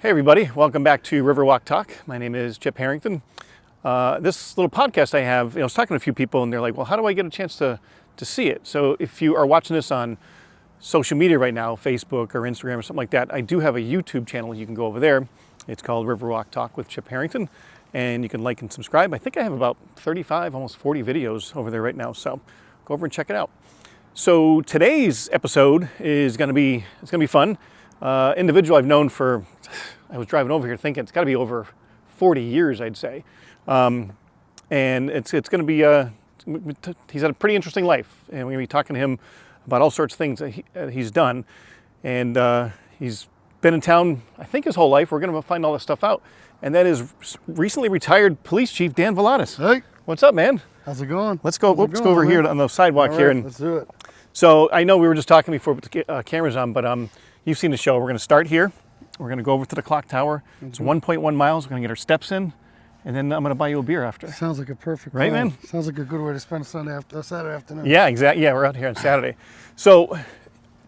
Hey everybody, welcome back to Riverwalk Talk. My name is Chip Harrington. This little podcast I have, I was talking to a few people and they're like, well, how do I get a chance to see it? So if you are watching this on social media right now, Facebook or Instagram or something like that, I do have a YouTube channel. You can go over there. It's called Riverwalk Talk with Chip Harrington, and you can like and subscribe. I think I have about 35, almost 40 videos over there right now, so go over and check it out. So today's episode is going to be fun. Individual I've known for, I was driving over here thinking it's got to be over 40 years, I'd say. And it's going to be, he's had a pretty interesting life, and we're going to be talking to him about all sorts of things that he's done. And he's been in town, I think, his whole life. We're going to find all this stuff out. And that is recently retired Police Chief Dan Valadas. Hey. What's up, man? How's it going? Let's go over here on the sidewalk here. And let's do it. So I know we were just talking before we put the cameras on, but you've seen the show. We're going to start here. We're going to go over to the clock tower. It's 1.1 miles. We're going to get our steps in, and then I'm going to buy you a beer after. Sounds like a perfect right, plan. Man? Sounds like a good way to spend a Saturday afternoon. Yeah, exactly. Yeah, we're out here on Saturday. So,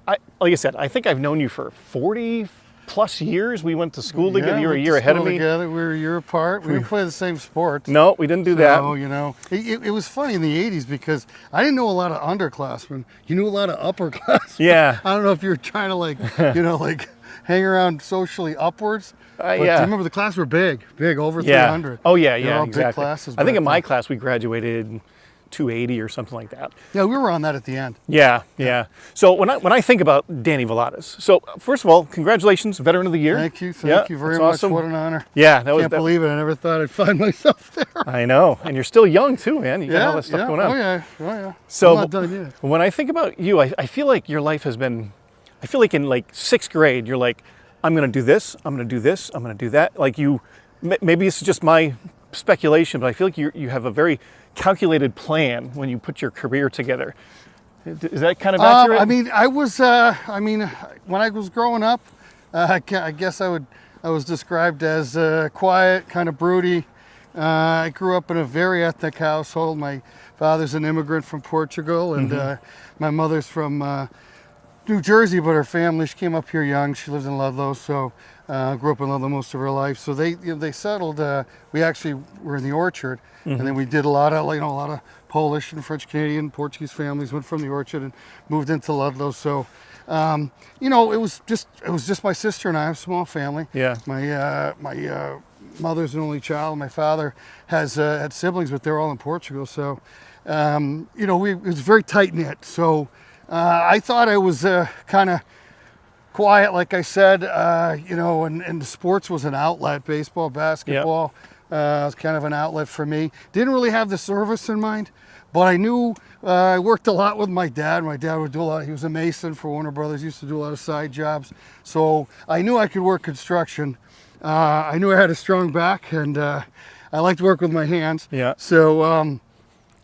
like I said, I think I've known you for 40 plus years. We went to school together. You were a year ahead of me. Together. We were a year apart. We didn't play the same sports. No, we didn't do that. So, you know, it was funny in the 80s because I didn't know a lot of underclassmen. You knew a lot of upperclassmen. Yeah. I don't know if you were trying to like hang around socially upwards. But yeah. do you remember the class were big, over 300. Oh yeah, They're all exactly. big classes. I think in my class we graduated 280 or something like that. Yeah, we were on that at the end. Yeah. So when I think about Danny Valadas, so first of all, congratulations, Veteran of the Year. Thank you very much. Awesome. What an honor. Yeah, Can't believe it. I never thought I'd find myself there. I know, and you're still young too, man. You got all that stuff going on. Oh yeah. So I'm not done yet. When I think about you, I feel like your life has been. I feel like in like 6th grade, you're like, I'm going to do this, I'm going to do this, I'm going to do that. Like maybe it's just my speculation, but I feel like you have a very calculated plan when you put your career together. Is that kind of accurate? I mean, when I was growing up, I guess I was described as quiet, kind of broody. I grew up in a very ethnic household. My father's an immigrant from Portugal, and my mother's from New Jersey, but her family, she came up here young. She lives in Ludlow, so grew up in Ludlow most of her life. So they settled. We actually were in the Orchard, and then we did a lot of Polish and French Canadian, Portuguese families went from the Orchard and moved into Ludlow. So it was just my sister and I, a small family. Yeah. My mother's an only child. My father has had siblings, but they're all in Portugal. So it was very tight knit. So. I thought I was kind of quiet, like I said, and the sports was an outlet, baseball, basketball, was kind of an outlet for me. Didn't really have the service in mind, but I knew I worked a lot with my dad. My dad would do a lot. He was a mason for Warner Brothers, used to do a lot of side jobs. So I knew I could work construction. I knew I had a strong back, and I liked to work with my hands. Yeah. So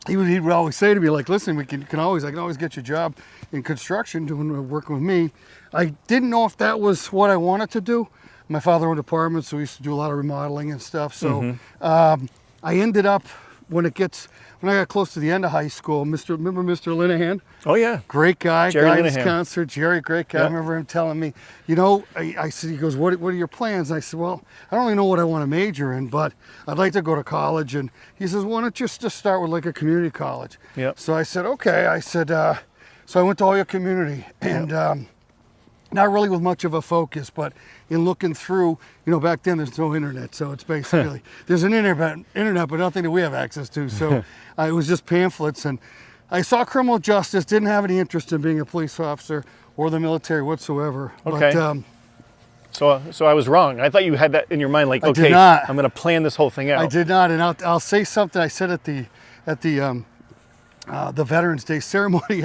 he would always say to me, like, listen, I can always get you a job in construction working with me. I didn't know if that was what I wanted to do. My father owned apartments, so we used to do a lot of remodeling and stuff. So I ended up, when I got close to the end of high school, remember Mr. Linehan? Oh yeah. Great guy, Jerry guidance Linehan. counselor, Jerry, great guy. Yep. I remember him telling me, I said, he goes, what are your plans? And I said, well, I don't really know what I want to major in, but I'd like to go to college. And he says, why don't you just start with like a community college? Yep. So I said, okay. I said, so I went to Hoya Community, and not really with much of a focus, but in looking through, back then there's no internet, so it's basically, there's an internet, but nothing that we have access to. So it was just pamphlets, and I saw criminal justice, didn't have any interest in being a police officer or the military whatsoever. Okay. But, so I was wrong. I thought you had that in your mind, like, I okay, did not. I'm going to plan this whole thing out. I did not, and I'll say something I said at the Veterans Day ceremony.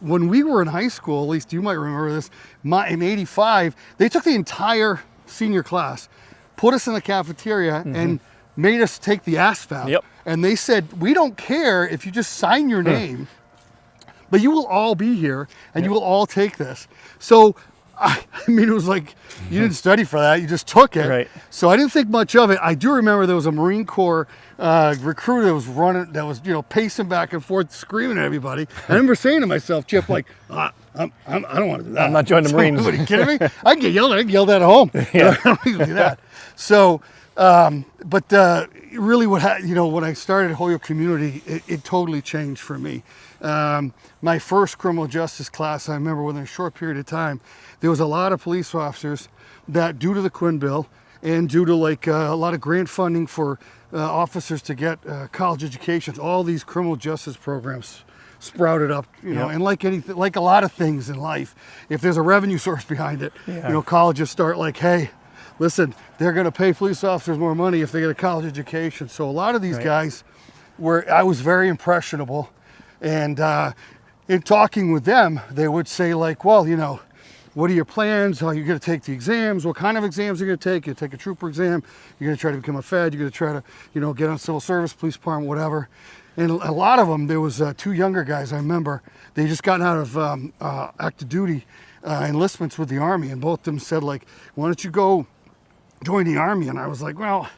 When we were in high school, at least you might remember this, in '85, they took the entire senior class, put us in the cafeteria, and made us take the ASVAB. Yep. And they said, we don't care if you just sign your name, but you will all be here, and you will all take this. So, I mean, it was like, you didn't study for that, you just took it. Right. So I didn't think much of it. I do remember there was a Marine Corps recruiter that was pacing back and forth, screaming at everybody. I remember saying to myself, Chip, like, I I don't want to do that. I'm not joining the Marines. Are you kidding me? I can get yelled at. I can yell at home. Yeah. I don't need to do that. So, really when I started Holyoke Community, it totally changed for me. My first criminal justice class, I remember within a short period of time, there was a lot of police officers that, due to the Quinn bill and due to a lot of grant funding for officers to get college educations, all these criminal justice programs sprouted up, and like a lot of things in life, if there's a revenue source behind it, colleges start hey, listen, they're going to pay police officers more money if they get a college education. So a lot of these guys I was very impressionable, and in talking with them, they would say well, what are your plans? How are you going to take the exams? What kind of exams are you going to take? You take a trooper exam. You're going to try to become a Fed. You're going to try to, get on civil service, police department, whatever. And a lot of them, there was two younger guys, I remember, they just gotten out of active duty enlistments with the Army, and both of them said, why don't you go join the Army? And I was like, well,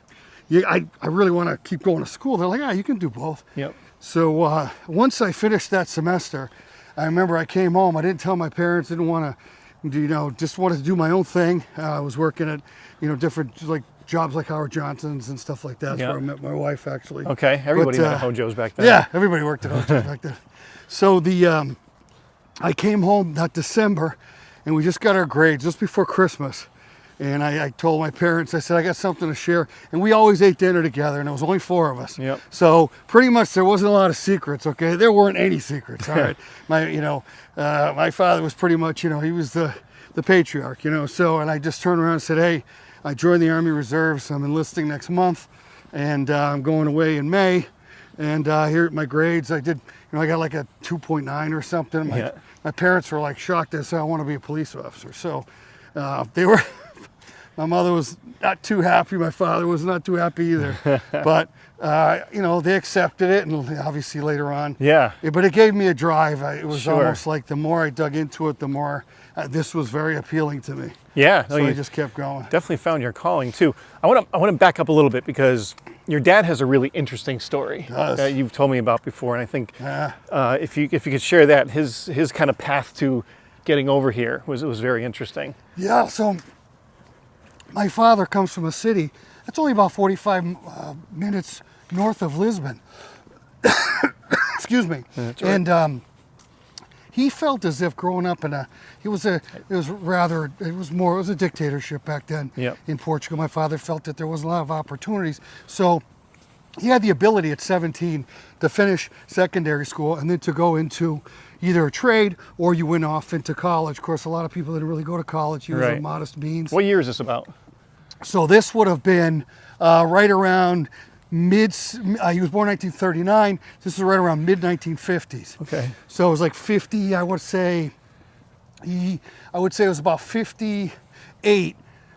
I really want to keep going to school. They're like, yeah, you can do both. Yep. So once I finished that semester, I remember I came home. I didn't tell my parents, didn't want to, just wanted to do my own thing. I was working at, different jobs like Howard Johnson's and stuff like that. That's where I met my wife, actually. Okay, everybody met at Hojo's back then. Yeah, everybody worked at Hojo's back then. So I came home that December, and we just got our grades just before Christmas. And I told my parents, I said, I got something to share. And we always ate dinner together, and there was only 4 of us. Yep. So pretty much there wasn't a lot of secrets, okay? There weren't any secrets, all right? My father was pretty much, he was the patriarch, So, and I just turned around and said, hey, I joined the Army Reserves. I'm enlisting next month, and I'm going away in May. And here are my grades. I did, I got a 2.9 or something. My parents were shocked. They said, I want to be a police officer. So they were... My mother was not too happy. My father was not too happy either. But, they accepted it, and obviously later on. Yeah. But it gave me a drive. It was almost like the more I dug into it, the more this was very appealing to me. Yeah. So I just kept going. Definitely found your calling, too. I want to back up a little bit, because your dad has a really interesting story that you've told me about before. And I think if you could share that, his kind of path to getting over here was very interesting. Yeah. So my father comes from a city that's only about 45 minutes north of Lisbon. Excuse me. That's right. And he felt as if growing up it was a dictatorship back then in Portugal. My father felt that there wasn't a lot of opportunities. So he had the ability at 17 to finish secondary school and then to go into either a trade or you went off into college. Of course, a lot of people didn't really go to college. He was a modest means. What year is this about? So this would have been right around he was born 1939. This is right around mid-1950s. Okay. So it was 50, I would say it was about 58.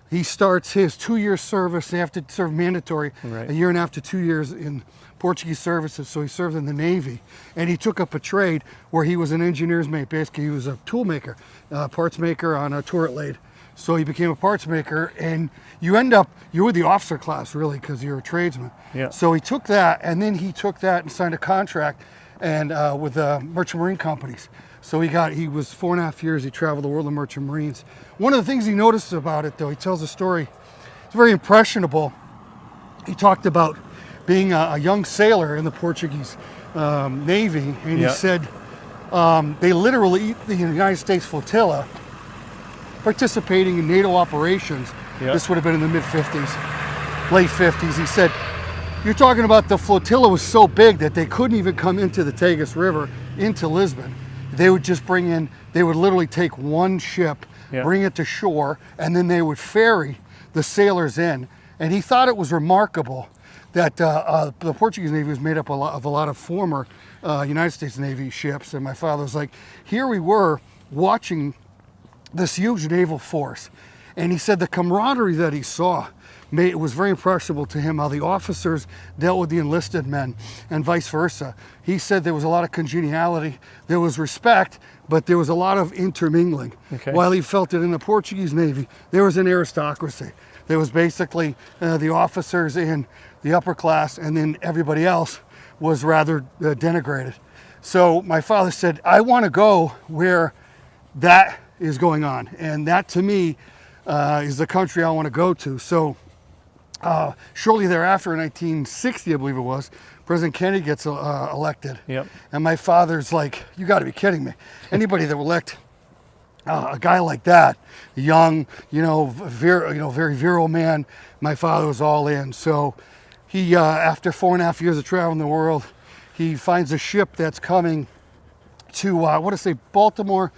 He starts his 2-year service. They have to serve mandatory a year and a half to 2 years in Portuguese services. So he served in the Navy, and he took up a trade where he was an engineer's mate. Basically, he was a tool maker, parts maker on a turret lathe. So he became a parts maker, and you're with the officer class really because you're a tradesman. Yeah. So he took that, and then he took that and signed a contract and with merchant marine companies. So he was 4.5 years. He traveled the world of merchant marines. One of the things he noticed about it, though, he tells a story. It's very impressionable. He talked about being a young sailor in the Portuguese Navy, and he said they literally, the United States flotilla, participating in NATO operations. This would have been in the mid-50s, late 50s. He said, you're talking about the flotilla was so big that they couldn't even come into the Tagus River into Lisbon. They would just they would literally take one ship, bring it to shore, and then they would ferry the sailors in. And he thought it was remarkable that the Portuguese Navy was made up of a lot of former United States Navy ships. And my father was like, here we were watching this huge naval force. And he said the camaraderie that he saw, it was very impressionable to him how the officers dealt with the enlisted men and vice versa. He said there was a lot of congeniality, there was respect, but there was a lot of intermingling. Okay. While he felt that in the Portuguese Navy, there was an aristocracy. There was basically the officers in the upper class, and then everybody else was rather denigrated. So my father said, I want to go where that is going on. And that to me is the country I want to go to. So shortly thereafter, in 1960, I believe it was, President Kennedy gets elected. Yep. And my father's like, you got to be kidding me. Anybody that will elect a guy like that, young, very virile man, my father was all in. So he, after 4.5 years of traveling the world, he finds a ship that's coming to, I want to say Baltimore,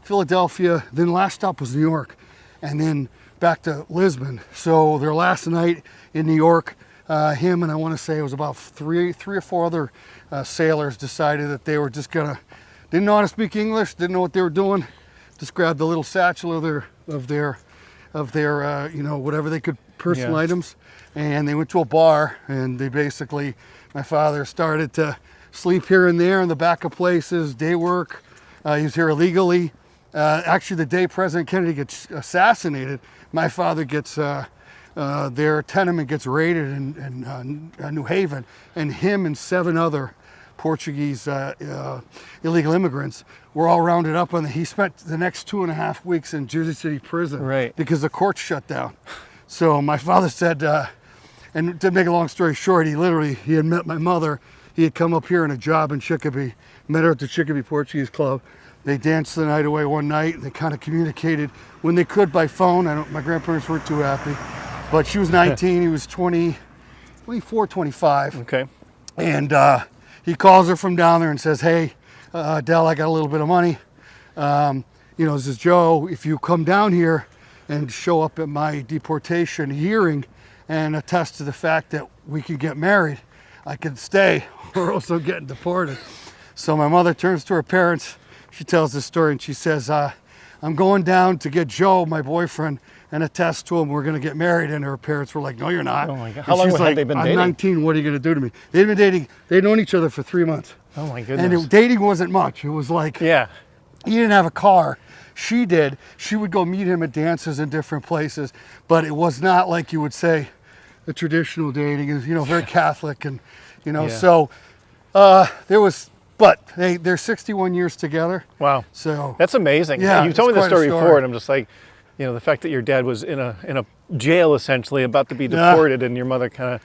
Philadelphia, then last stop was New York, and then back to Lisbon. So their last night in New York, him and I want to say it was about three or four other sailors decided that they were just didn't know how to speak English, didn't know what they were doing, just grabbed the little satchel of their whatever they could, personal items, and they went to a bar, and they basically, my father started to sleep here and there in the back of places, day work. He was here illegally. Actually, the day President Kennedy gets assassinated, my father gets, their tenement gets raided in New Haven, and him and 7 other Portuguese illegal immigrants were all rounded up, and he spent the next 2.5 weeks in Jersey City prison because the courts shut down. So my father said, and to make a long story short, he had met my mother. He had come up here on a job in Chicopee, met her at the Chicopee Portuguese Club. They danced the night away one night, and they kind of communicated when they could by phone. My grandparents weren't too happy, but she was 19, he was 24, 25. Okay. And he calls her from down there and says, hey, Dell, I got a little bit of money. This is Joe. If you come down here and show up at my deportation hearing and attest to the fact that we could get married, I could stay, or else I'm getting deported. So my mother turns to her parents. She tells this story, and she says, I'm going down to get Joe, my boyfriend, and attest to him we're going to get married. And her parents were like, no, you're not. Oh, my God. How long had they been dating? I'm 19. What are you going to do to me? They'd been dating. They'd known each other for 3 months. Oh, my goodness. And dating wasn't much. It was like, he didn't have a car. She did. She would go meet him at dances in different places. But it was not like you would say the traditional dating is, very Catholic. And, so there was... But they're 61 years together. Wow. So that's amazing. Yeah, you told me the story before, and I'm just like, the fact that your dad was in a jail essentially, about to be deported, and your mother kind of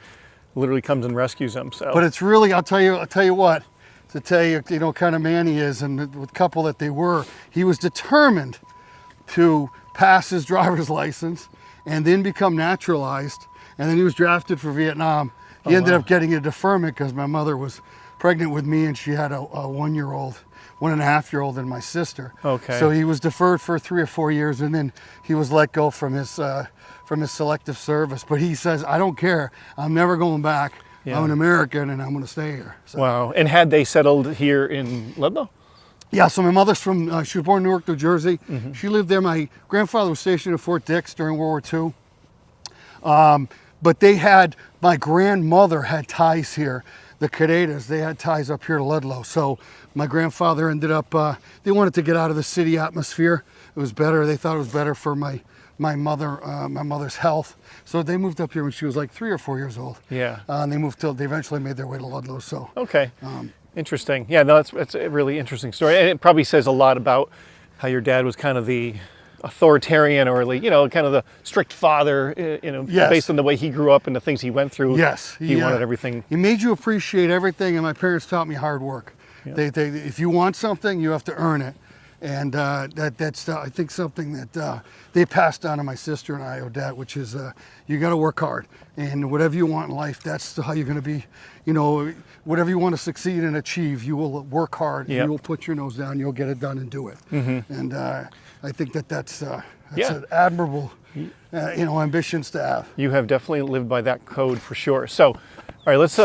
literally comes and rescues him. So. But it's really, I'll tell you what, to tell you, kind of man he is, and the couple that they were, he was determined to pass his driver's license and then become naturalized, and then he was drafted for Vietnam. He ended up getting a deferment because my mother was pregnant with me, and she had a 1.5-year-old, and my sister. Okay. So he was deferred for 3 or 4 years, and then he was let go from his selective service. But he says, I don't care. I'm never going back. I'm an American, and I'm going to stay here. So. Wow. And had they settled here in Ludlow? Yeah. So my mother's from. She was born in Newark, New Jersey. Mm-hmm. She lived there. My grandfather was stationed at Fort Dix during World War II. But my grandmother had ties here. The Cadetas, they had ties up here to Ludlow. So my grandfather ended up, they wanted to get out of the city atmosphere. It was better. They thought it was better for my mother's health. So they moved up here when she was like 3 or 4 years old. Yeah. And they eventually made their way to Ludlow. So. Okay. Interesting. Yeah, no, that's a really interesting story. And it probably says a lot about how your dad was kind of the authoritarian, or kind of the strict father, based on the way he grew up and the things he went through. Yes. He wanted everything. He made you appreciate everything, and my parents taught me hard work. Yeah. If you want something, you have to earn it. And that's I think something that they passed on to my sister and I, Odette, which is you got to work hard, and whatever you want in life, that's how you're going to be. Whatever you want to succeed and achieve, you will work hard, and you will put your nose down, you'll get it done and do it. Mm-hmm. And I think that's an admirable, ambitions to have. You have definitely lived by that code for sure. So, all right, let's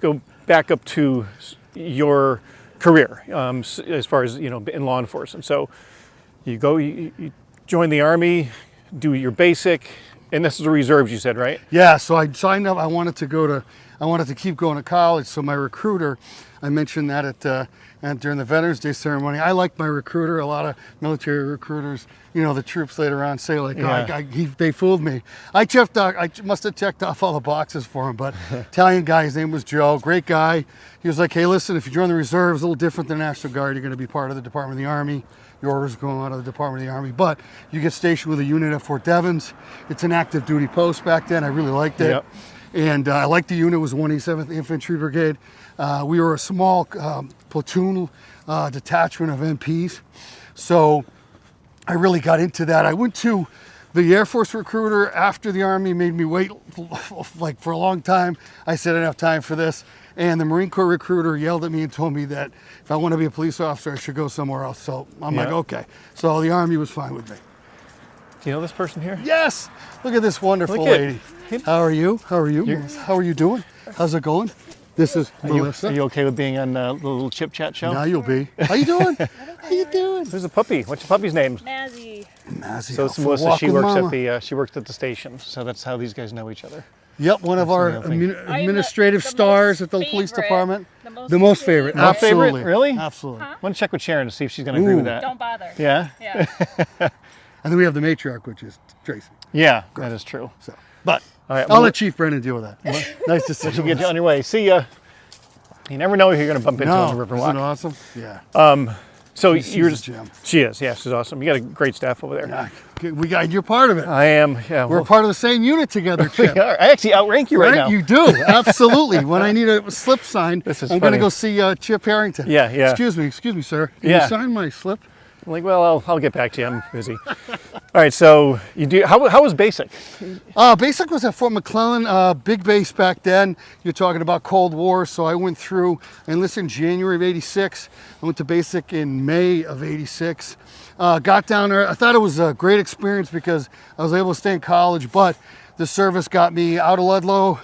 go back up to your career as far as in law enforcement. So you join the Army, do your basic, and this is the reserves, you said, right? Yeah. So I signed up. I wanted to keep going to college. So my recruiter, I mentioned that during the Veterans Day ceremony. I like my recruiter. A lot of military recruiters, the troops later on say they fooled me. I must have checked off all the boxes for him. But Italian guy, his name was Joe, great guy. He was like, hey, listen, if you join the reserves, a little different than the National Guard. You're going to be part of the Department of the Army. your orders going out of the Department of the Army. But you get stationed with a unit at Fort Devens. It's an active duty post back then. I really liked it. Yep. And I liked the unit. It was 187th Infantry Brigade. We were a small platoon detachment of MPs. So I really got into that. I went to the Air Force recruiter after the Army made me wait like for a long time. I said, I don't have time for this. And the Marine Corps recruiter yelled at me and told me that if I want to be a police officer, I should go somewhere else. So I'm like, okay. So the Army was fine with me. Do you know this person here? Yes. Look at this wonderful Look at lady. How are you? How are you? How are you doing? How's it going? This is Melissa. Are you okay with being on the little chip chat show? Now you'll be. How you doing? How you doing? There's a puppy. What's your puppy's name? Mazzy. Mazzy. So it's Melissa. She works at the station. So that's how these guys know each other. Yep, one of our administrative stars at the police department. The most favorite. Not Absolutely. favorite? Really? Absolutely. I want to check with Sharon to see if she's going to agree with that. Don't bother. Yeah? Yeah. And then we have the matriarch, which is Tracy. Yeah, that is true. So, but All right, I'll let Chief Brennan deal with that. Nice to see you. you. Get on your way. See ya. You never know who you're going to bump into on the Isn't Riverwalk. it awesome? Yeah. So She's you're a just, gem. she is. Yeah, she's awesome. You got a great staff over there. You're part of it. I am. Yeah. We're part of the same unit together, Chip. I actually outrank you right now. You do, absolutely. When I need a slip signed, This is I'm going to funny. go see Chip Harrington. Yeah, yeah. Excuse me, sir. Can Yeah. you sign my slip? I'm like, well, I'll get back to you. I'm busy. All right. So you do. How was basic? Basic was at Fort McClellan, big base back then. You're talking about Cold War, so I went through, I enlisted in January of '86. I went to basic in May of '86. Got down there. I thought it was a great experience because I was able to stay in college, but the service got me out of Ludlow.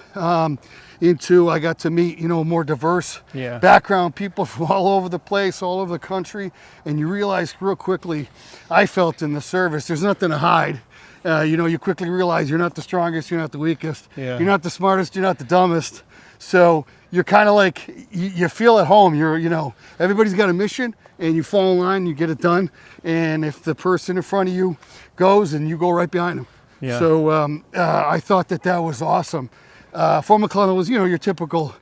I got to meet, more diverse background, people from all over the place, all over the country. And you realize real quickly, I felt in the service, there's nothing to hide. You quickly realize you're not the strongest, you're not the weakest, Yeah. you're not the smartest, you're not the dumbest. So you're kind of like, you feel at home. Everybody's got a mission and you fall in line, you get it done. And if the person in front of you goes, and you go right behind them. Yeah. So I thought that was awesome. Fort McClellan was, your typical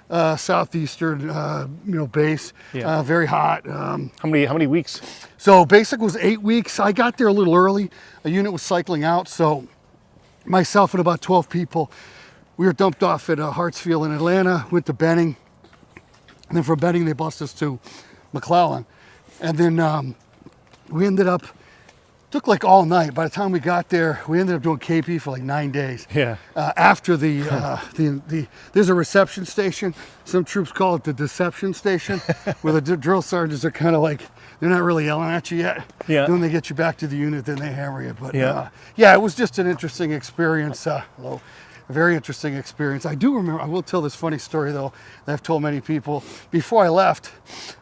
southeastern, base. Yeah. Very hot. How many weeks? So basic was 8 weeks. I got there a little early. A unit was cycling out, so myself and about 12 people, we were dumped off at Hartsfield in Atlanta, went to Benning, and then from Benning they bussed us to McClellan, and then we ended up. Took like all night. By the time we got there, we ended up doing KP for like 9 days. Yeah. After there's a reception station. Some troops call it the deception station, where the drill sergeants are kind of like, they're not really yelling at you yet. Yeah. Then they get you back to the unit, then they hammer you. But Yeah. it was just an interesting experience. A very interesting experience. I do remember, I will tell this funny story though, that I've told many people. Before I left,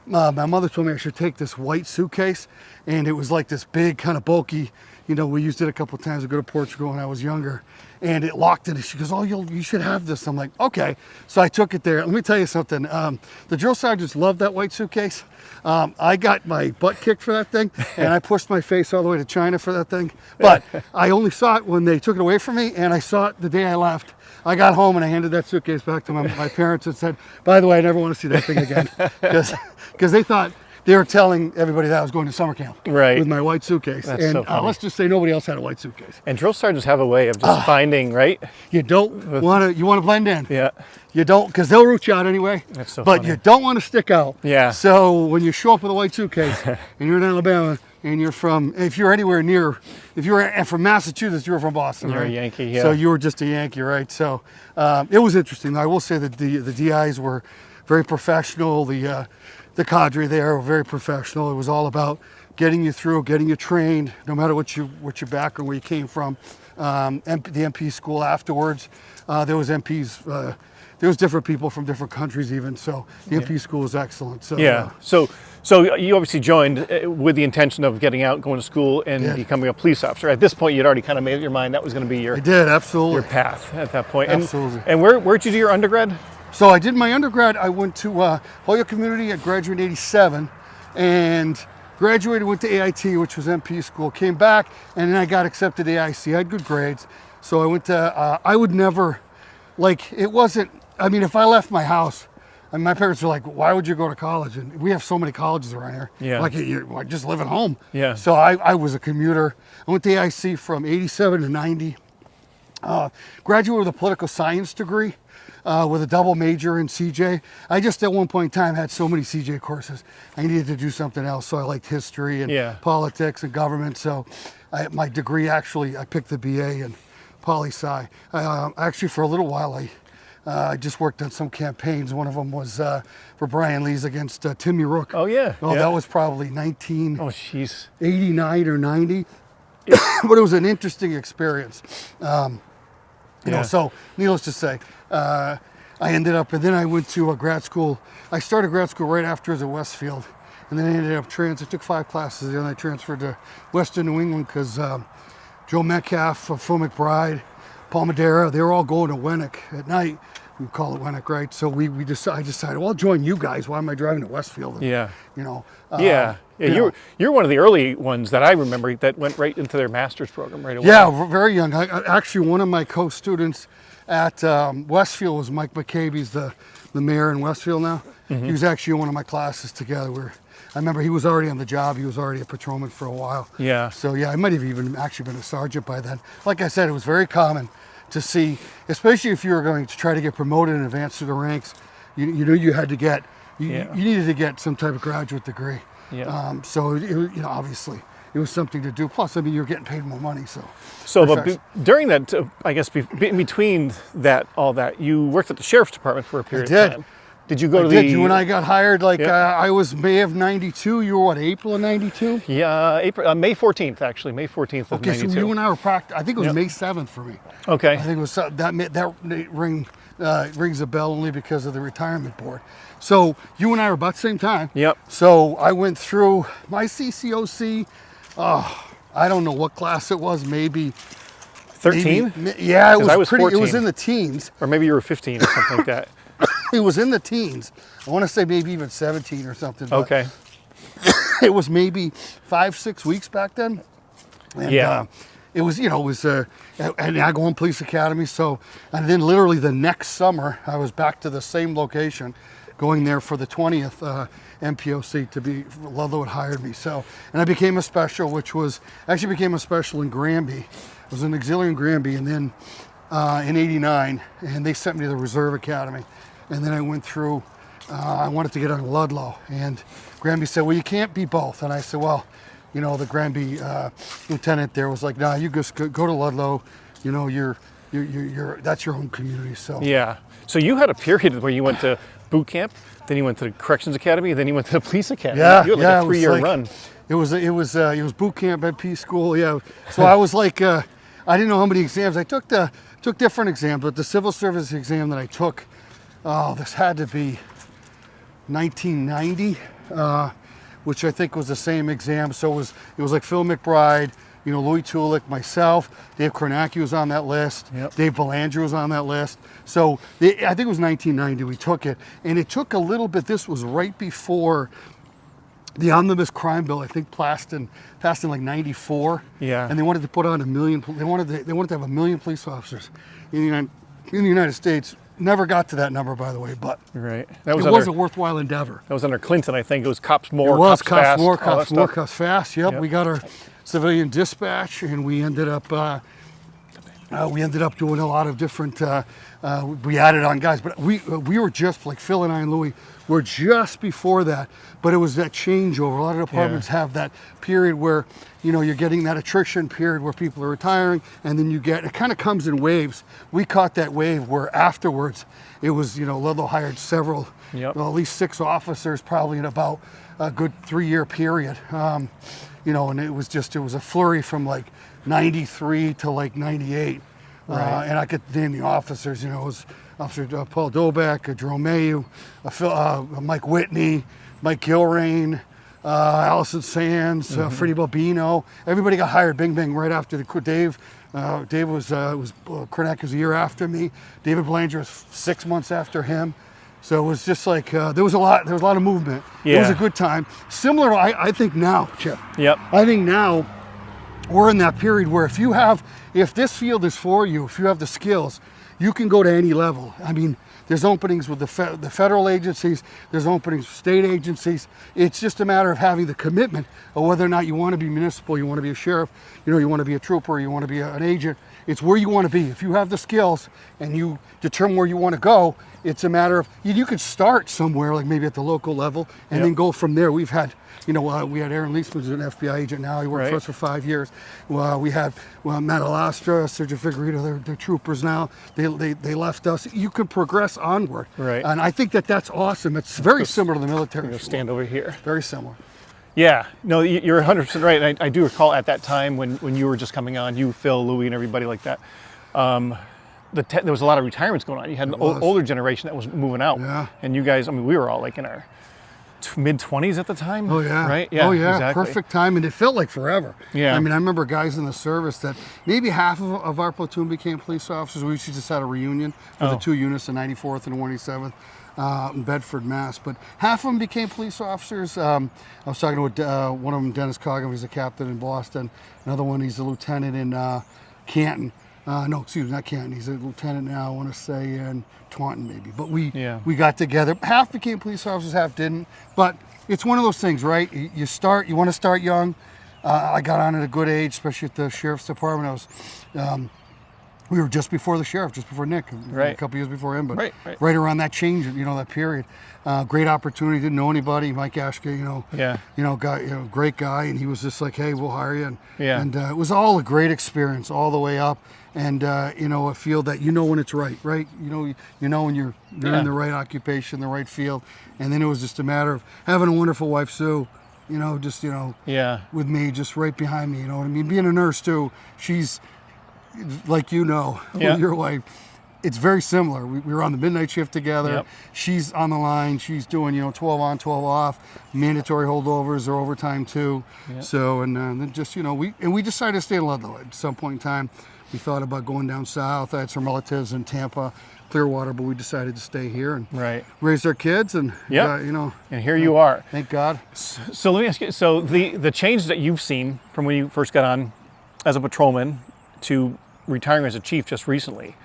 my mother told me I should take this white suitcase, and it was like this big kind of bulky, we used it a couple of times to go to Portugal when I was younger, and it locked it. She goes, oh, you should have this. I'm like, okay. So I took it there. Let me tell you something. The drill sergeants loved that white suitcase. I got my butt kicked for that thing, and I pushed my face all the way to China for that thing. But I only saw it when they took it away from me, and I saw it the day I left. I got home and I handed that suitcase back to my parents and said, by the way, I never want to see that thing again. Because they thought they were telling everybody that I was going to summer camp with my white suitcase. That's and so funny. let's just say nobody else had a white suitcase. And drill sergeants have a way of just finding, right? You don't want to blend in. Yeah. You don't, because they'll root you out anyway. That's so But funny. you don't want to stick out. Yeah. So when you show up with a white suitcase and you're in Alabama and if you're anywhere near, if you were from Massachusetts, you were from Boston, You're right? a Yankee, yeah. So you were just a Yankee, right? So it was interesting. I will say that the DIs were very professional. The cadre there were very professional. It was all about getting you through, getting you trained, no matter what your background, where you came from. The MP school afterwards, there was MPs. There was different people from different countries even. So the MP school was excellent. So Yeah. So you obviously joined with the intention of getting out, going to school, and becoming a police officer. At this point, you'd already kind of made up your mind that was going to be I did, absolutely. your path at that point. Absolutely. And where'd you do your undergrad? So I did my undergrad. I went to Holyoke Community. I graduated in '87 and graduated, went to AIT, which was MP school, came back, and then I got accepted to AIC. I had good grades. So I went to, I would never, it wasn't, if I left my house, I mean, my parents were like, why would you go to college? And we have so many colleges around here. Yeah. Like, you like, just live at home. Yeah. So I was a commuter. I went to AIC from 87 to 90. Graduated with a political science degree with a double major in CJ. I just at one point in time had so many CJ courses. I needed to do something else. So I liked history and politics and government. So my degree, actually, I picked the BA in poli-sci. Actually, for a little while, I just worked on some campaigns. One of them was for Brian Lee's against Timmy Rook. Oh, yeah. Oh, that was probably 1989 or 90. But it was an interesting experience. You know, so needless to say, I ended up, and then I went to a grad school. I started grad school right after at Westfield. And then I ended up I took 5 classes there, and I transferred to Western New England because Joe Metcalf, Phil McBride, Paul Madera, they were all going to Wennick at night. We call it Wennick, right? So I decided, well, I'll join you guys. Why am I driving to Westfield? And, you know. You're one of the early ones that I remember that went right into their master's program right away. Yeah, very young. Actually, one of my co-students at Westfield was Mike McCabe's the mayor in Westfield now. Mm-hmm. He was actually in one of my classes together. I remember he was already on the job. He was already a patrolman for a while. Yeah. So yeah, I might have even actually been a sergeant by then. Like I said, it was very common to see, especially if you were going to try to get promoted and advance through the ranks. You knew you had to get, you needed to get some type of graduate degree. Yeah. So you know, obviously, it was something to do. Plus, I mean, you're getting paid more money, so. But during that, I guess, in between that, all that, you worked at the sheriff's department for a period of time. Did you go to the? You and I got hired I was May of '92. You were what, April of '92? Yeah, May 14th actually, May 14th of '92. Okay, so you and I were I think it was May 7th for me. Okay. I think it was that rings a bell only because of the retirement board. So you and I were about the same time. Yep. So I went through my CCOC. I don't know what class it was. Maybe 13. Yeah, it was. I was 14. It was in the teens. Or maybe you were 15 or something like that. It was in the teens. I want to say maybe even 17 or something. Okay. It was maybe 5-6 weeks back then. And, it was, you know, it was at Agawam Police Academy. So, and then literally the next summer, I was back to the same location, going there for the 20th MPOC to be, Ludlow had hired me. So, and I became a special, actually became a special in Granby. I was an auxiliary in Granby, and then in '89, and they sent me to the Reserve Academy. And then I went through, I wanted to get on Ludlow, and Granby said, well, you can't be both. And I said, well, you know, the Granby lieutenant there was like, nah, you just go to Ludlow, you know, you're that's your home community. So yeah. So you had a period where you went to boot camp, then you went to the Corrections Academy, then you went to the Police Academy. Yeah, you had like a 3-year run. It was boot camp at P school. Yeah. So I was like, I didn't know how many exams I took. Took different exams, but the civil service exam that I took, this had to be 1990, which I think was the same exam. So it was like Phil McBride, you know, Louis Tulik, myself, Dave Kornacki was on that list. Yep. Dave Belanger was on that list. So I think it was 1990 we took it, and it took a little bit. This was right before the omnibus crime bill, I think, passed in like '94. Yeah. And they wanted to put on 1 million. They wanted to have 1 million police officers in the United States. Never got to that number, by the way, but right. It was a worthwhile endeavor. That was under Clinton, I think. It was cops more, cops fast. Cops fast. Yep. We got our civilian dispatch, and we ended up doing a lot of different. We added on guys, but we were just like Phil and I and Louis were just before that. But it was that changeover. A lot of departments have that period where, you know, you're getting that attrition period where people are retiring, and then it kind of comes in waves. We caught that wave where afterwards it was, you know, Ludlow hired several, at least 6 officers probably in about a good 3-year period. You know, and it was a flurry from like 93 to like 98. Right. And I could name the officers, you know, it was Officer Paul Doback, Jerome Mayu, Mike Whitney, Mike Gilrain, Allison Sands, Freddie Balbino. Everybody got hired, bing, bang, right after Dave. Dave was Kornacki was a year after me. David Belanger was 6 months after him. So it was just like, there was a lot of movement. Yeah. It was a good time. Similar to, I think now, Chip. Yep. I think now we're in that period where if you have if this field is for you, if you have the skills, you can go to any level. I mean, there's openings with the federal agencies, there's openings with state agencies. It's just a matter of having the commitment of whether or not you want to be municipal, you want to be a sheriff, you want to be a trooper, you want to be an agent. It's where you want to be. If you have the skills and you determine where you want to go, it's a matter of, you could start somewhere, like maybe at the local level, and then go from there. We've had, we had Aaron Leisman, who's an FBI agent now. He worked for us for 5 years. We had Matt Alastra, Sergio Figueredo, they're troopers now. They left us. You can progress onward. Right. And I think that's awesome. It's very similar to the military. Stand over here. Very similar. Yeah, no, you're 100% right. And I do recall at that time when you were just coming on, you, Phil, Louie, and everybody like that, there was a lot of retirements going on. You had an older generation that was moving out. Yeah. And you guys, I mean, we were all like in our mid-20s at the time. Oh, yeah. Right? Yeah, oh, yeah. Exactly. Perfect time. And it felt like forever. Yeah. I mean, I remember guys in the service that maybe half of our platoon became police officers. We just had a reunion with the two units, the 94th and the 187th. In Bedford, Mass. But half of them became police officers. I was talking with one of them, Dennis Cogham, he's a captain in Boston. Another one, he's a lieutenant in Canton. No, excuse me, not Canton. He's a lieutenant now, I want to say, in Taunton maybe. But we got together. Half became police officers, half didn't. But it's one of those things, right? You want to start young. I got on at a good age, especially at the sheriff's department. I was... we were just before the sheriff, just before Nick, a couple years before him, but right around that change, that period. Great opportunity, didn't know anybody. Mike Ashke, great guy, and he was just like, hey, we'll hire you. And it was all a great experience all the way up, and a field that when it's right? You know when you're in the right occupation, the right field, and then it was just a matter of having a wonderful wife, Sue. With me, just right behind me. You know what I mean? Being a nurse too, she's like with your wife, it's very similar. We were on the midnight shift together. Yep. She's on the line. She's doing 12 on, 12 off, mandatory holdovers or overtime too. Yep. So and then just we decided to stay in Ludlow at some point in time. We thought about going down south. I had some relatives in Tampa, Clearwater, but we decided to stay here and raise our kids and and here you are. Thank God. So let me ask you. So the change that you've seen from when you first got on as a patrolman to retiring as a chief just recently,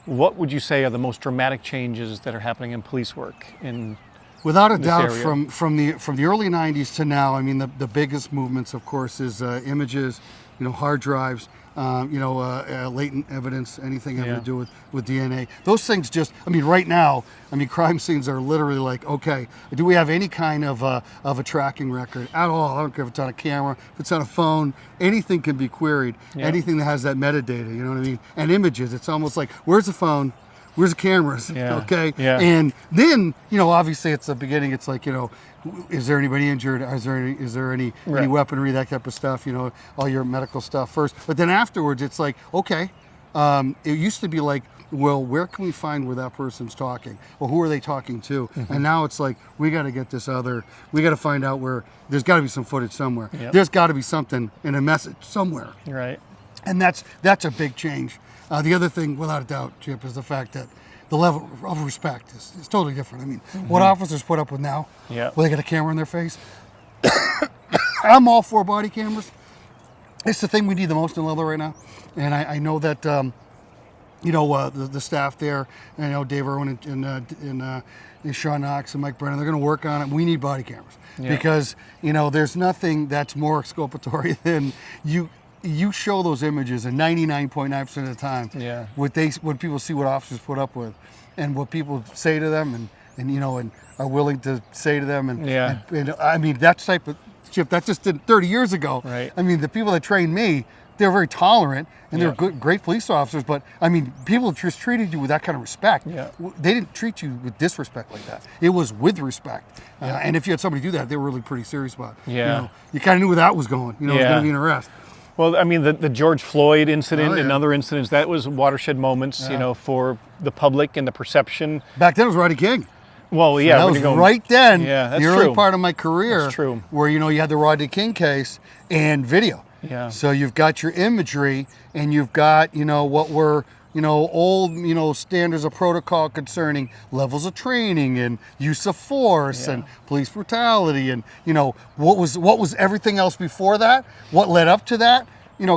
what would you say are the most dramatic changes that are happening in police work in Without a doubt, area? from the early 90s to now, I mean, the biggest movements, of course, is images, hard drives, latent evidence, anything having to do with DNA. Those things right now, crime scenes are literally like, okay, do we have any kind of a tracking record at all? I don't care if it's on a camera, if it's on a phone, anything can be queried, anything that has that metadata, you know what I mean? And images, it's almost like, where's the phone? Where's the cameras? Okay. Yeah. And then, obviously it's the beginning. It's like, is there anybody injured? Is there any weaponry, that type of stuff, all your medical stuff first. But then afterwards, it's like, okay, it used to be like, well, where can we find where that person's talking? Or who are they talking to? Mm-hmm. And now it's like, we got to get we got to find out where, there's got to be some footage somewhere. Yep. There's got to be something in a message somewhere. Right. And that's a big change. The other thing, without a doubt, Chip, is the fact that the level of respect is totally different. What officers put up with now, where they got a camera in their face. I'm all for body cameras. It's the thing we need the most in Ludlow right now. And I know that, the staff there, Dave Irwin and Sean Knox and Mike Brennan, they're going to work on it. We need body cameras because, there's nothing that's more exculpatory than you show those images, and 99.9% of the time, what people see what officers put up with, and what people say to them, and are willing to say to them, and that type of shit that just did 30 years ago. Right. The people that trained me, they're very tolerant, and they're great police officers, but people just treated you with that kind of respect. Yeah. They didn't treat you with disrespect like that. It was with respect. And if you had somebody do that, they were really pretty serious about it. Yeah. You kind of knew where that was going. It was going to be an arrest. Well, the George Floyd incident and other incidents, that was watershed moments, for the public and the perception. Back then it was Rodney King. Well, so that was right then, that's the early true. part of my career, that's true. Where, you had the Rodney King case and video. Yeah. So you've got your imagery and you've got, what were, old, standards of protocol concerning levels of training and use of force and police brutality and, what was everything else before that, what led up to that.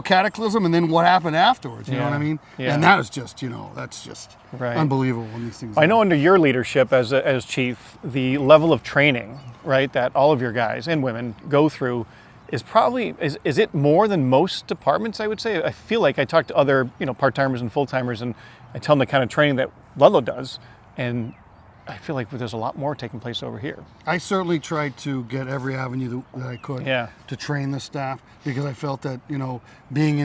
cataclysm, and then what happened afterwards. You know what I mean? Yeah. And that is just, that's just Right. unbelievable when these things. I know under your leadership as chief, the level of training, right, that all of your guys and women go through is probably, is it more than most departments, I would say? I feel like I talk to other, part-timers and full-timers, and I tell them the kind of training that Ludlow does, and I feel like there's a lot more taking place over here. I certainly tried to get every avenue that I could to train the staff, because I felt that being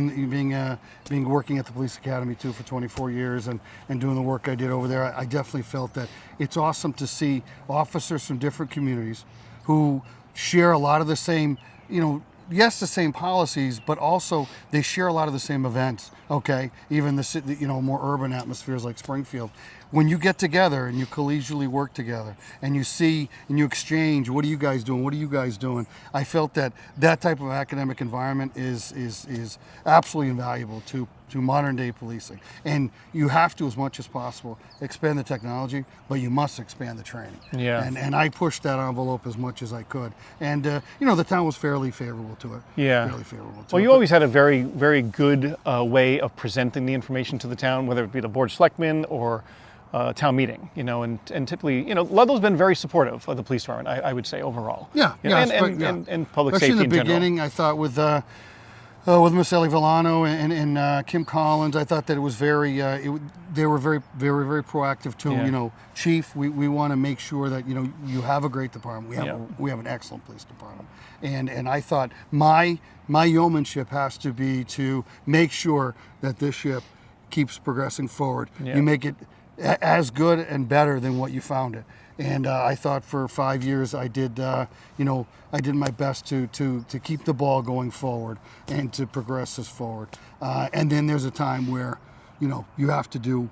working at the police academy too for 24 years and doing the work I did over there, I definitely felt that it's awesome to see officers from different communities who share a lot of the same, yes, the same policies, but also they share a lot of the same events. Okay, even the city, more urban atmospheres like Springfield. When you get together and you collegially work together and you see and you exchange, what are you guys doing? What are you guys doing? I felt that type of academic environment is absolutely invaluable to modern day policing. And you have to, as much as possible, expand the technology, but you must expand the training. Yeah. And I pushed that envelope as much as I could. And the town was fairly favorable to it. Yeah. Fairly favorable to it. Well, you always had a very, very good way of presenting the information to the town, whether it be the board of selectmen or town meeting, and typically, Ludlow's been very supportive of the police department, I would say, overall. Yeah, and public especially safety in the beginning, general. I thought with Miss Ellie Villano and Kim Collins, I thought that it was very, they were very, very, very proactive too. Chief, we want to make sure that, you have a great department. We have an excellent police department. And I thought my yeomanship has to be to make sure that this ship keeps progressing forward. Yeah. You make it as good and better than what you found it. And I thought for 5 years I did, I did my best to keep the ball going forward and to progress this forward. And then there's a time where, you have to do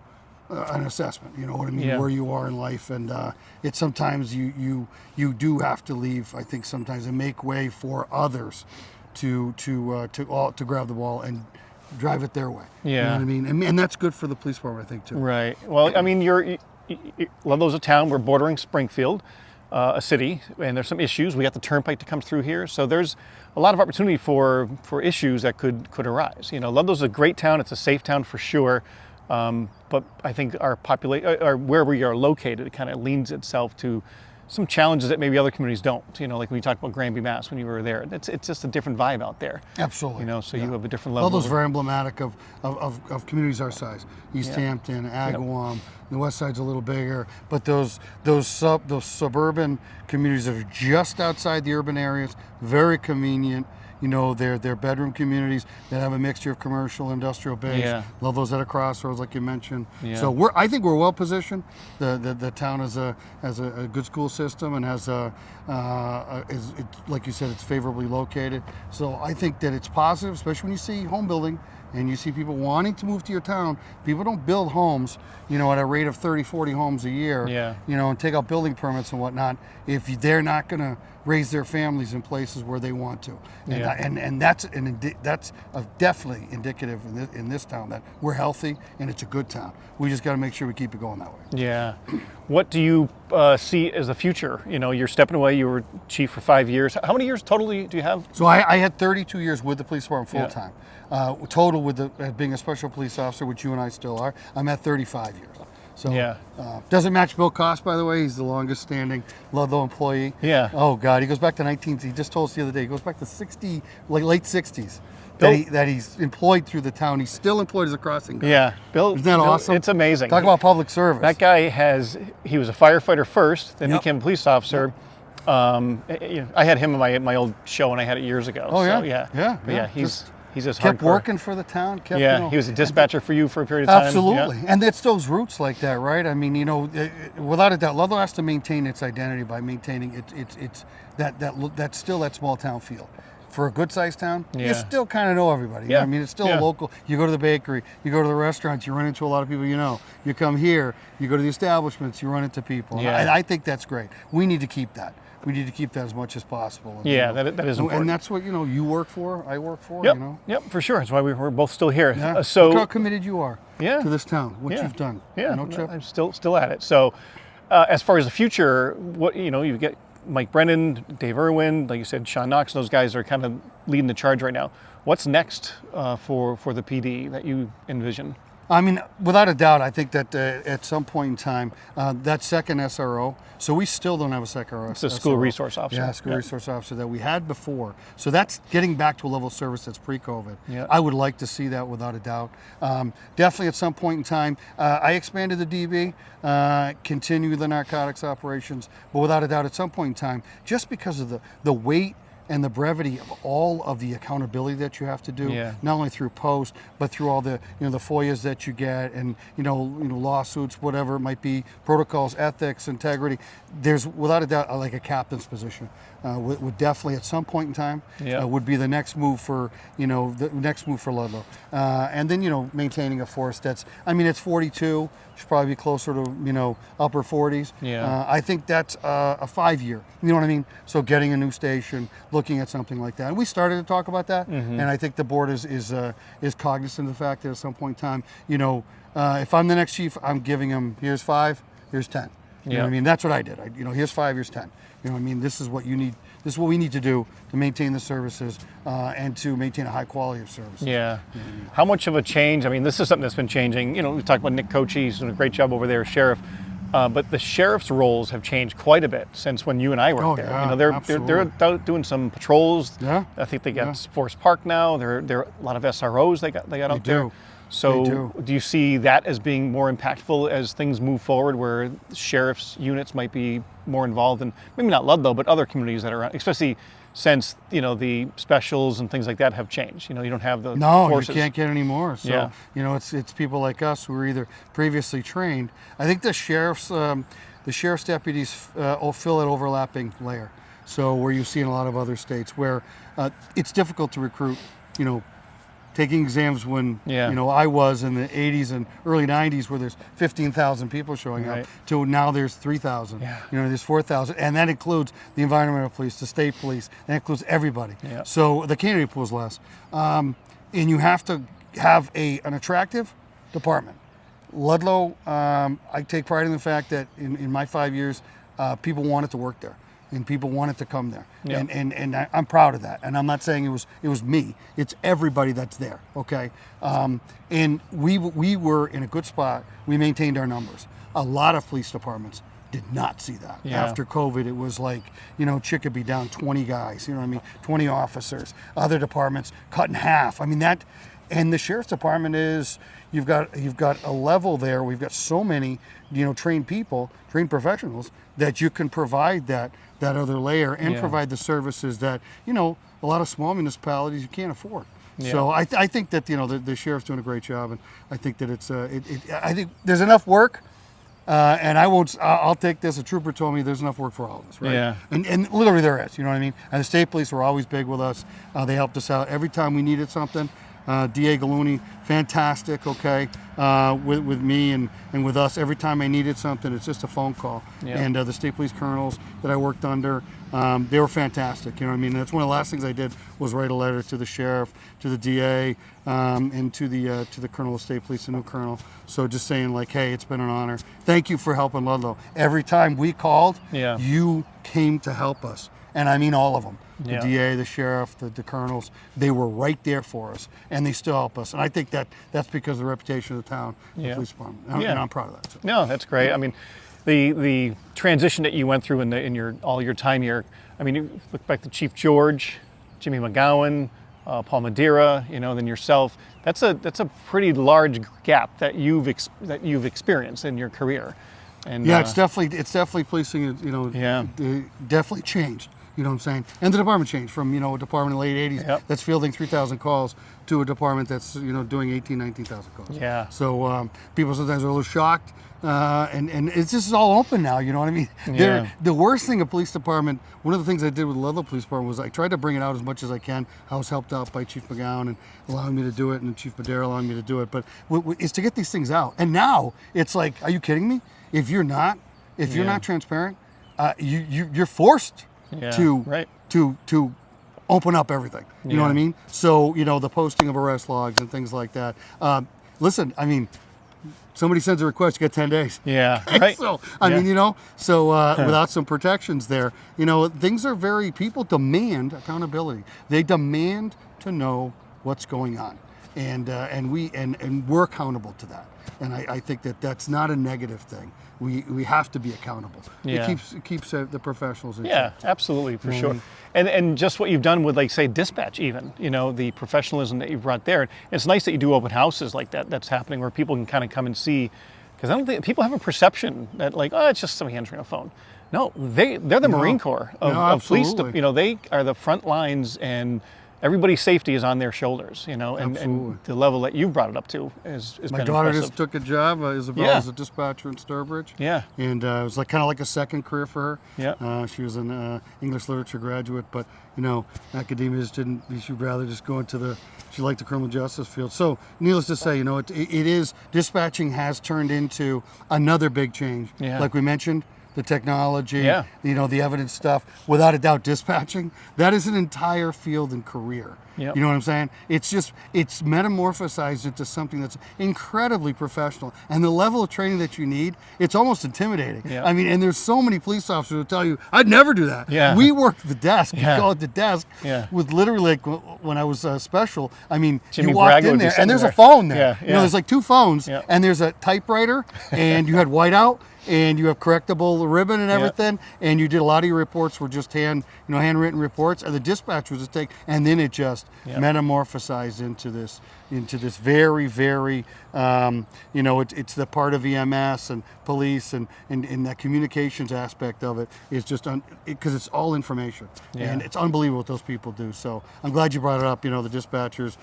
an assessment. You know what I mean? Yeah. Where you are in life, and it's sometimes you do have to leave. I think sometimes and make way for others to grab the ball and drive it their way. Yeah. You know what I mean? And that's good for the police department, I think, too. Right. Well, I mean, Ludlow's a town. We're bordering Springfield, a city, and there's some issues. We got the turnpike that comes through here, so there's a lot of opportunity for issues that could arise. Ludlow's a great town. It's a safe town for sure, but I think our population, or where we are located, it kind of leans itself to some challenges that maybe other communities don't. Like when you talked about Granby, Mass, when you were there, it's just a different vibe out there. Absolutely. So you have a different level. Ludlow's very emblematic of communities our size. East Hampton, Agawam. The west side's a little bigger, but those suburban communities that are just outside the urban areas, very convenient. They're bedroom communities that have a mixture of commercial, industrial base. Yeah. Ludlow's at a crossroads, like you mentioned. Yeah. So I think we're well positioned. The town has a good school system and has like you said, it's favorably located. So I think that it's positive, especially when you see home building and you see people wanting to move to your town. People don't build homes, at a rate of 30, 40 homes a year. Yeah. And take out building permits and whatnot if they're not going to raise their families in places where they want to. And that's definitely indicative in this town that we're healthy and it's a good town. We just got to make sure we keep it going that way. Yeah. What do you see as the future? You're stepping away. You were chief for 5 years. How many years totally do you have? So I had 32 years with the police department full time. Total with being a special police officer, which you and I still are, I'm at 35 years. So doesn't match Bill Koss, by the way. He's the longest standing Ludlow employee. Yeah. Oh God, he goes back to he just told us the other day, he goes back to late 60s. That he's employed through the town. He's still employed as a crossing guard. Yeah, Bill. Isn't that awesome? It's amazing. Talk about public service. That guy he was a firefighter first, then became a police officer. I had him in my old show when I had it years ago. Oh yeah, so, yeah. He's just kept hardcore. working for the town. He was a dispatcher for you for a period of time. Absolutely, and it's those roots like that, right? I mean, without a doubt, Ludlow has to maintain its identity by maintaining it's that's still that small town feel. For a good-sized town, you still kind of know everybody. Yeah. I mean, it's still a local. You go to the bakery, you go to the restaurants, you run into a lot of people you know. You come here, you go to the establishments, you run into people. Yeah. I think that's great. We need to keep that. We need to keep that as much as possible. And, that is important. And that's what you work for, I work for. Yep. Yep, for sure. That's why we're both still here. Yeah. So look how committed you are to this town, what you've done. Yeah, Chip? I'm still at it. So as far as the future, what you get Mike Brennan, Dave Irwin, like you said, Sean Knox, those guys are kind of leading the charge right now. What's next for the PD that you envision? I mean, without a doubt, I think that at some point in time, that second SRO, so we still don't have a second SRO. It's a school resource officer. Yeah, school resource officer that we had before. So that's getting back to a level of service that's pre-COVID. Yeah. I would like to see that without a doubt. Definitely at some point in time, I expanded the DB, continue the narcotics operations, but without a doubt at some point in time, just because of the weight and the brevity of all of the accountability that you have to do, not only through post, but through all the the FOIAs that you get, and lawsuits, whatever it might be, protocols, ethics, integrity. There's without a doubt like a captain's position would definitely at some point in time would be the next move for the next move for Ludlow, and then maintaining a force that's it's 42. Should probably be closer to upper 40s. I think that's a 5-year. You know what I mean? So getting a new station, looking at something like that, and we started to talk about that. And I think the board is cognizant of the fact that at some point in time, if I'm the next chief, I'm giving him here's 5, here's 10. You know what I mean? That's what I did. Here's 5, here's 10. You know what I mean? This is what you need. This is what we need to do to maintain the services and to maintain a high quality of service. Yeah. How much of a change? I mean, this is something that's been changing. We talked about Nick Cochee. He's doing a great job over there as sheriff. But the sheriff's roles have changed quite a bit since when you and I worked there. Yeah, they're out doing some patrols. Yeah. I think they got Forest Park now. There are a lot of SROs they got out there. So do you see that as being more impactful as things move forward, where sheriff's units might be more involved in, maybe not Ludlow, but other communities that are around, especially since the specials and things like that have changed. You don't have the forces. You can't get any more. So it's people like us who are either previously trained. I think the sheriff's deputies fill an overlapping layer. So where you see in a lot of other states where it's difficult to recruit, taking exams when I was in the 80s and early 90s, where there's 15,000 people showing up, to now there's 3,000. There's 4,000, and that includes the environmental police, the state police, that includes everybody. So the candidate pool is less, and you have to have an attractive department. Ludlow, I take pride in the fact that in my 5 years, people wanted to work there. And people wanted to come there, and I'm proud of that. And I'm not saying it was me; it's everybody that's there. Okay, and we were in a good spot. We maintained our numbers. A lot of police departments did not see that. After COVID, it was like Chicopee down 20 guys. 20 officers. Other departments cut in half. that, and the sheriff's department is. You've got a level there. We've got so many trained people, trained professionals, that you can provide that other layer and provide the services that a lot of small municipalities you can't afford. So I think that the sheriff's doing a great job, and I think that I think there's enough work, and I'll take this. A trooper told me there's enough work for all of us, right? And literally there is. You know what I mean? And the state police were always big with us. They helped us out every time we needed something. D.A. Gallooni, fantastic, with me and with us. Every time I needed something, it's just a phone call. And the state police colonels that I worked under, they were fantastic. That's one of the last things I did was write a letter to the sheriff, to the D.A., and to the colonel of state police, the new colonel. So just saying hey, it's been an honor. Thank you for helping Ludlow. Every time we called, you came to help us. And all of them. The DA, the sheriff, the colonels, they were right there for us, and they still help us. And I think that's because of the reputation of the town, the police department. And I'm proud of that. So. No, that's great. The transition that you went through in all your time here. You look back to Chief George, Jimmy McGowan, Paul Madeira, then yourself. That's a pretty large gap that you've experienced in your career. And it's definitely policing. Definitely changed. You know what I'm saying? And the department changed from, a department in the late 80s that's fielding 3,000 calls to a department that's, doing 18,000, 19,000 calls. So people sometimes are a little shocked. And it's just all open now, you know what I mean? The worst thing a police department, one of the things I did with the Ludlow Police Department was I tried to bring it out as much as I can. I was helped out by Chief McGowan and allowing me to do it, and Chief Madeira allowing me to do it. But it's to get these things out. And now it's like, are you kidding me? If you're not transparent, you're forced to open up everything. You know what I mean? So, the posting of arrest logs and things like that. Listen, somebody sends a request, you got 10 days. Yeah, right. So, I mean, without some protections there, things are people demand accountability. They demand to know what's going on. And we're accountable to that. And I think that's not a negative thing. We have to be accountable. Yeah. It keeps the professionals in Yeah, check. absolutely, for sure. And just what you've done with, like, say, dispatch even, the professionalism that you've brought there. It's nice that you do open houses like that. That's happening where people can kind of come and see. Because I don't think people have a perception that, like, oh, it's just somebody answering a phone. No, they're the Marine Corps of police. They are the front lines, and everybody's safety is on their shoulders, and the level that you brought it up to is My been daughter impressive. just took a job. Isabel is a dispatcher in Sturbridge. Yeah. And it was kind of like a second career for her. Yeah. She was an English literature graduate, but academia she'd rather just go into she liked the criminal justice field. So needless to say, dispatching has turned into another big change. Yeah. Like we mentioned, the technology, Yeah. The evidence stuff, without a doubt, dispatching, that is an entire field and career. Yep. You know what I'm saying? It's metamorphosized into something that's incredibly professional. And the level of training that you need, it's almost intimidating. Yeah. I mean, and there's so many police officers who tell you, I'd never do that. Yeah. We worked the desk, Yeah. we call it the desk, Yeah. with literally, like, when I was special, I mean, Jimmy you walked Braga in would be there, sitting and there's there. a phone there. Yeah, yeah. There's like two phones, Yeah. and there's a typewriter, and you had whiteout, and you have correctable ribbon and everything, and you did a lot of your reports were just handwritten reports, and the dispatch was a take, and then it just metamorphosized into this very, very, it's the part of EMS and police and that communications aspect of it is just because it's all information, and it's unbelievable what those people do. So I'm glad you brought it up. The dispatchers,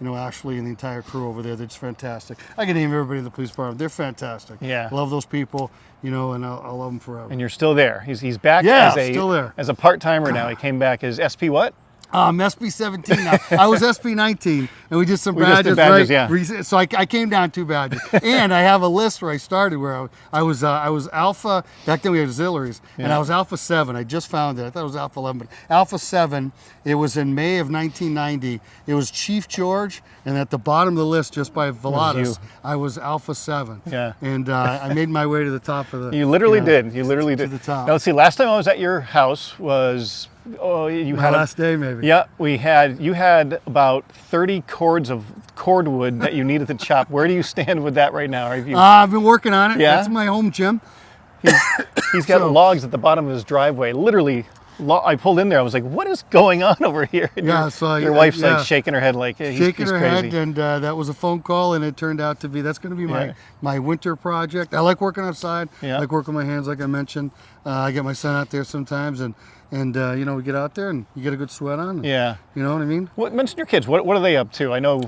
Ashley and the entire crew over there, they're just fantastic. I can name everybody in the police department. They're fantastic. Yeah. Love those people, and I'll love them forever. And you're still there. He's back still there. as a part-timer now. He came back as SP what? SP 17 now. I was SP 19, and we did some We just badges. did badges, right? yeah. So I came down 2 badges, and I have a list where I started where I was Alpha. Back then we had auxiliaries, and I was Alpha 7. I just found it. I thought it was Alpha 11, but Alpha 7. It was in May of 1990. It was Chief George, and at the bottom of the list, just by Valadas, I was Alpha 7. Yeah. And I made my way to the top of the. You literally did. You literally did. To the top. Now let's see. Last time I was at your house was you My had last day, maybe. Yeah, you had about 30 cords of cordwood that you needed to chop. Where do you stand with that right now? Have you, I've been working on it. Yeah? That's my home gym. he's got logs at the bottom of his driveway. Literally, I pulled in there. I was like, "What is going on over here?" And your wife's like shaking her head, like he's shaking her crazy. head, and that was a phone call, and it turned out to be that's going to be my winter project. I like working outside. Yeah. I like working with my hands, like I mentioned. I get my son out there sometimes, and we get out there and you get a good sweat on. Yeah. You know what I mean? Mention your kids. What are they up to? I know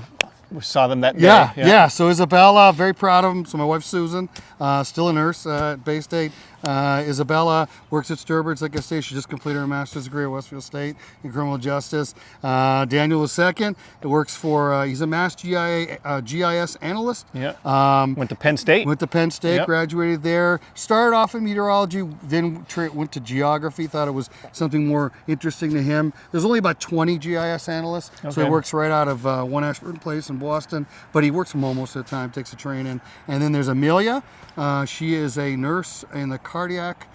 we saw them that day. Yeah. So Isabella, very proud of them. So my wife Susan, still a nurse at Bay State. Isabella works at Sturbridge, like I say. She just completed her master's degree at Westfield State in criminal justice. Daniel II works for, he's a Mass GIS analyst. Yeah. Went to Penn State. Yep. Graduated there. Started off in meteorology, then went to geography. Thought it was something more interesting to him. There's only about 20 GIS analysts, so he works right out of One Ashburn Place in Boston. But he works from home most of the time, takes the training. And then there's Amelia. She is a nurse in the cardiac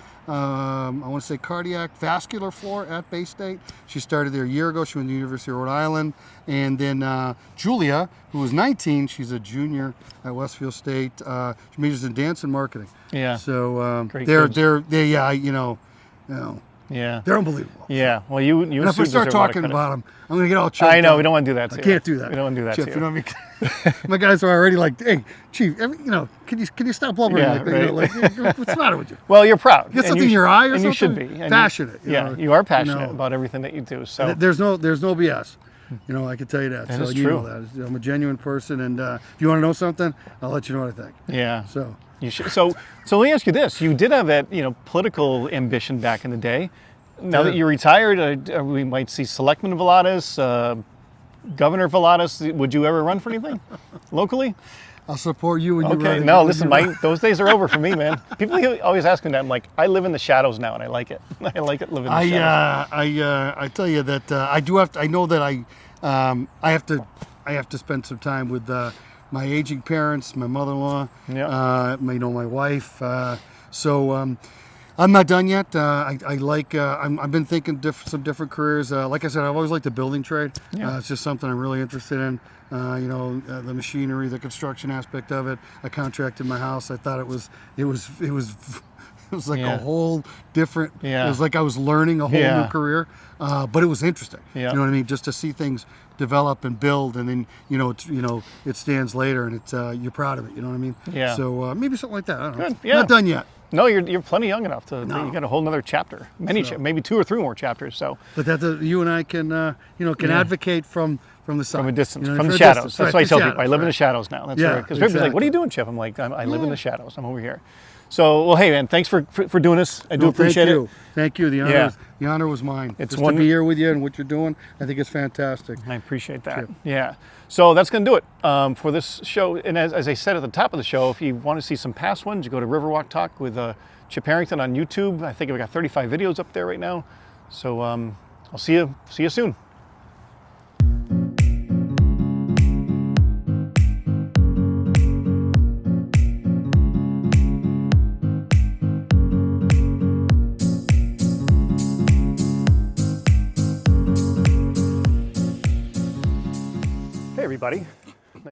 vascular floor at Bay State. She started there a year ago. She went to the University of Rhode Island. And then Julia, who was 19, she's a junior at Westfield State. She majors in dance and marketing. Yeah. So Great they're unbelievable. Yeah. Well, you And if I start talking about them, I'm going to get all choked I know. up. We don't want to do that to I you. can't do that. We don't want to do that Chip, to you. you know what I mean? My guys are already like, "Hey, Chief, can you stop blubbering Yeah, like that? right. What's the matter with you? Well, you're proud. Get something in your eye or and something? you should be. And Passionate. You are passionate about everything that you do. So There's no BS. I can tell you that. That so is you true. know that. I'm a genuine person, and if you want to know something, I'll let you know what I think. yeah. So You should. So let me ask you this: you did have that, political ambition back in the day. Now that you're retired, we might see Selectman Valadas, Governor Valadas. Would you ever run for anything locally? I'll support you when you run. Okay. No, listen, those days are over for me, man. People always ask me that. I'm like, I live in the shadows now, and I like it. I like it living in the shadows. I tell you that I do have to. I know that I have to spend some time with my aging parents, my mother-in-law, Yeah. my wife. I'm not done yet. I've been thinking some different careers. Like I said, I've always liked the building trade. Yeah. It's just something I'm really interested in. The machinery, the construction aspect of it. I contracted my house. I thought it was like Yeah. a whole different. Yeah. It was like I was learning a whole Yeah. new career, but it was interesting. Yeah. You know what I mean? Just to see things develop and build, and then it stands later, and it's you're proud of it. You know what I mean? Yeah. So maybe something like that. I don't know. Good. Yeah. Not done yet. No, you're plenty young enough to. No. You got a whole nother chapter, maybe 2 or 3 more chapters. So But you and I can advocate from the side. from a distance, You know, from the a shadows. distance, That's right, why I the tell people shadows, I live in the right. shadows now. That's Yeah, right. Because people's like, "What are you doing, Chip?" I'm like, "I live in the shadows. I'm over here." So, well, hey, man, thanks for doing this. I do No, appreciate thank it. you. Thank you. The honor was mine. It's Just one- to be here with you and what you're doing. I think it's fantastic. I appreciate that. Chip. Yeah. So that's going to do it for this show. And as I said at the top of the show, if you want to see some past ones, you go to Riverwalk Talk with Chip Harrington on YouTube. I think we got 35 videos up there right now. So I'll see you soon. Hey everybody,